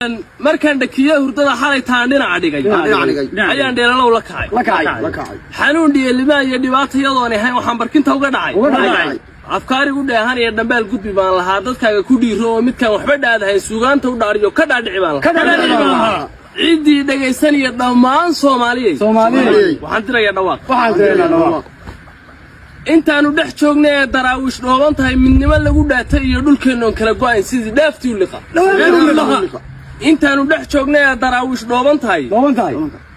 markaan dhakiyo hurdada xalay taan dhinaca dhigay ayaan dheelalow la kacay xanuun dhiyelima iyo dhibaato iyadoon ahayn waxaan barkinta uga dhacay afkaarigu dheehan iyo dhambaal gudbi baan lahaa dadkaaga ku dhiiro oo midkaan waxba dhaadahay suugaanta u dhaariyo ka dhaadhici baan lahaa ciidii dhagaysanaya dhammaan Soomaaliyeed waxaan dirayaa dhawaaq intaanu dhex joognay daraawish dhooban tahay midnimo lagu dhaatay iyo dhulkeena kala go'ay sidii dhaaftii u liqa intaanu dhex joognay daraawish dhooban tahay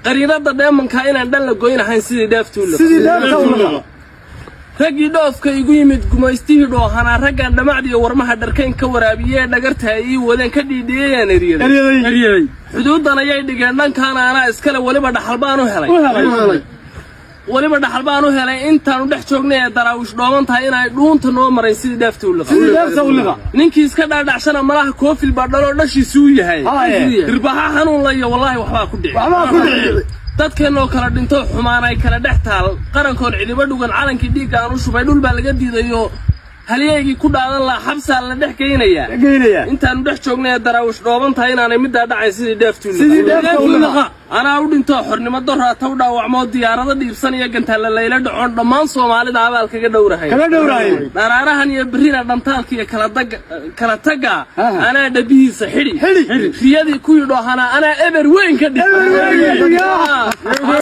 qariirada dheemanka inaan dhan la goynahayn sidii dhaaftii u liqa ragii dhoofka igu yimid gumaystii dhoohana raggan dhamacdiyo warmaha dharkayn ka waraabiyay dhagarta ay wadeen ka dhiidhiyeen eriyay xuduudan ayay dhigeen dhankaana ana iskale waliba dhaxal baan u helay intaanu dhex joognay daraawish dhooban tahay inay dhuunta noo maray sidii dhaaftii u liqa ninkii iska dhaadhacshana malaha koofil baa dhalo dhashiisu yahay irbaha xanuun la iyo wallahi waxba ku dhici dadkeenoo kala dhinto xumaan ay kala dhex taal qarankoon cidiba dhugan calankii dhiigga aan u shubay dhul baa laga diidayo halyeegii ku dhaadan la xabsaa la dhex geynaya intaanu dhex joognay daraawish dhooban tahay inaanay midda dhacay sidii dhaaftii u liqa anaa u dhinto xornimo darraata u dhaawacmo diyaarado dhiibsan iyo gantaalla layla dhacoon dhammaan Soomaalida abaal kaga dhowrahay dharaarahan iyo birina dhantaalka iyo kala taga anaa dhabihiisa xidhi riyadii ku yidhoohana anaa eber weyn ka dhigay